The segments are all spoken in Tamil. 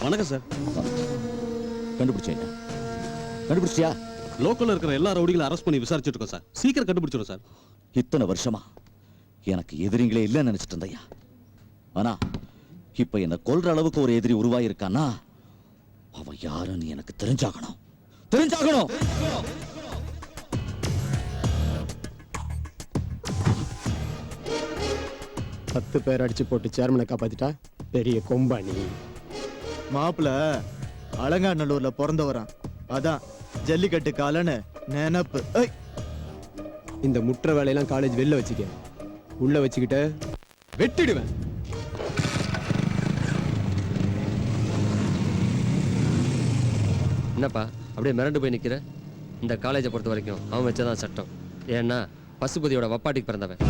வணக்கம் சார். கண்டுபிடிச்சியா? லோக்கல்ல இருக்கிற எல்லா ரவுடிகளை அரெஸ்ட் பண்ணி விசாரிச்சுட்டு இருக்கோம் சார். சீக்கிரம் கண்டுபிடிச்சிடும் சார். இத்தனை வருஷமா எனக்கு எதிரிங்களே இல்லைன்னு நினைச்சிட்டு இருந்தையா. ஆனா இப்ப என்ன கொல்ற அளவுக்கு ஒரு எதிரி உருவாயிருக்கானா அவன் யாருன்னு எனக்கு தெரிஞ்சாகணும். 10 பேர் அடிச்சு போட்டு சேர்மனை காப்பாத்திட்டா பெரிய கொம்பானி. மாப்பிள அலங்காநல்லூர்ல பிறந்தவரான். அதான் ஜல்லிக்கட்டு காலன்னு நினப்பு. இந்த முற்ற வேலையெல்லாம் காலேஜ் வெளில வச்சுக்க. உள்ள வச்சுக்கிட்ட வெட்டிடுவேன். என்னப்பா அப்படியே மிரண்டு போய் நிற்கிற? இந்த காலேஜை பொறுத்த வரைக்கும் அவன் வச்சதான் சட்டம். ஏன்னா பசுபதியோட வப்பாட்டிக்கு பிறந்தவன்.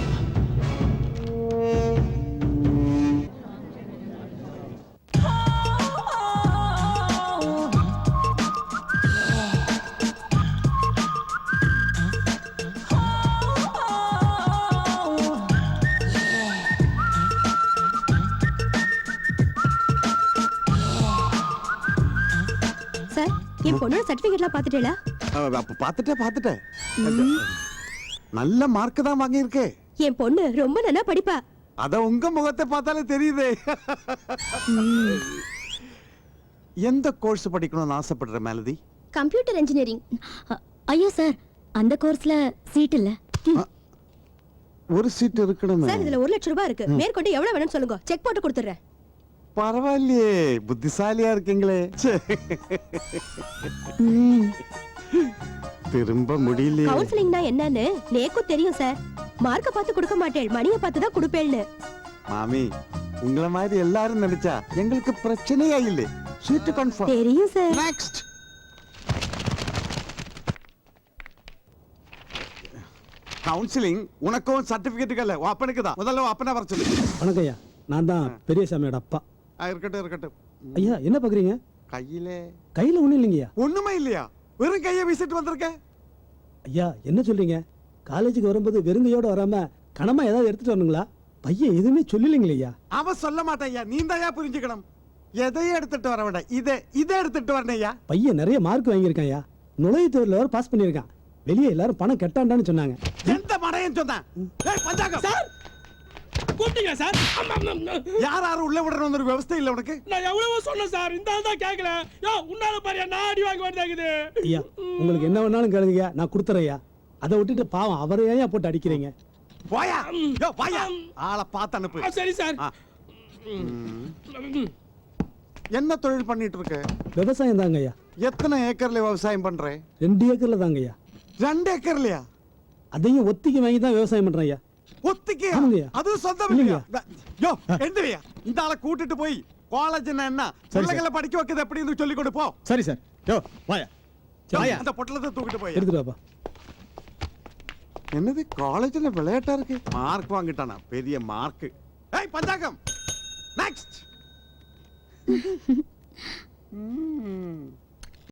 என் பொண்ணோட சர்டிபிகேட்லாம் பாத்துட்டேல? அப்ப பாத்துட்டேன். நல்ல மார்க் தான் வாங்கி இருக்கே. என் பொண்ணு ரொம்ப நல்லா படிப்பா. அத உங்க முகத்தை பார்த்தாலே தெரியுதே. எந்த கோர்ஸ் படிக்கணும்னு ஆசைப்படுற மேலதி? Computer engineering. ஐயோ சார், அந்த கோர்ஸ்ல சீட் இல்ல. ஒரு சீட் இருக்கணும் சார். இதுல 1 லட்சம் ரூபாய் இருக்கு. மேற்கொண்டு எவ்வளவு வேணும்னு சொல்லுங்க, செக் போட்டு கொடுத்துறேன். பரவாயில்லையே, புத்திசாலியா இருக்கீங்களே. திரும்ப முடியல. கவுன்சிலிங்னா என்னன்னு நேக்கும் தெரியும் சார். மார்க்க பார்த்து கொடுக்க மாட்டேன், மணியை பார்த்து தான் கொடுப்பேன்னு. மாமி, உங்கள மாதிரி எல்லாரும் நினைச்சா எங்களுக்கு பிரச்சனையே இல்லை. Seat confirm. தெரியும் சார். நெக்ஸ்ட். கவுன்சிலிங் உனக்கும் சர்டிபிகேட் இல்ல, அப்பனுக்கு தான். முதல்ல அப்பனா வர சொல்லு. வணக்கம் ஐயா, நான் தான் பெரியசாமியோட அப்பா. இருக்கட்டும். ஐயா என்ன பாக்குறீங்க? கையில ஒண்ணும் இல்லைங்கய்யா. ஒண்ணுமே இல்லையா? வெறும் கையை வீசிட்டு வந்திருக்க. ஐயா என்ன சொல்றீங்க? காலேஜுக்கு வரும்போது வெறுங்கையோட வராம கனமா ஏதாவது எடுத்துட்டு வரணுங்களா? பையன் எதுவுமே சொல்லலைங்களே ஐயா. அவன் சொல்ல மாட்டாயா, நீ தான் புரிஞ்சுக்கணும். எதையும் எடுத்துட்டு வர வேண்டாம், இதை எடுத்துட்டு வரணையா. பையன் நிறைய மார்க் வாங்கியிருக்கான் ஐயா. நுழைவுத் தேர்வுல வர பாஸ் பண்ணியிருக்கான். வெளியே எல்லாரும் பணம் கட்டாண்டான்னு சொன்னாங்க. எந்த மடையன் சொன்னான்? சார் கூட்டிங்க சார். யார் உள்ள விடணும் ஒரு விவசாய இல்ல உனக்கு? நான் எவ்வளவு சொன்னேன் சார், இந்த ஆள் தான் கேட்கல. யோ உன்னால பாரியா நான் அடி வாங்க வேண்டியது. ஐயா உங்களுக்கு என்ன வேணாலும் கேளுங்க, நான் கொடுத்துறேன். அதை விட்டுட்டு பாவம் அவரை ஏன் போட்டு அடிக்கிறீங்க? போயா யோ போயா, ஆளை பார்த்து அனுப்பு. சரி சார். என்ன தொழில் பண்ணிட்டு இருக்க? விவசாயம் தாங்க ஐயா. எத்தனை ஏக்கர்ல விவசாயம் பண்ற? 2 ஏக்கர்ல தாங்க ஐயா. 2 ஏக்கர்லயா? அதையும் ஒத்திக்கு வாங்கி தான் விவசாயம் பண்றேன் ஐயா. ஒத்திக்கு? அது சொந்தம் இல்லையா? யோ எந்திரியா, இந்த ஆளை கூட்டிட்டு போய் காலேஜ்னா என்ன, பிள்ளைகளை படிக்க வைக்கிறது எப்படின்னு சொல்லி கொடு போ. சரி சார். யோ வாயா வாயா, அந்த பொட்டலத்தை தூக்கிட்டு போய் எடுத்துட்டு வாப்பா. என்னது காலேஜ்ல விளையாட்டா இருக்கு? மார்க் வாங்கிட்டானா? பெரிய மார்க். ஏய் பஞ்சாங்கம். நெக்ஸ்ட்.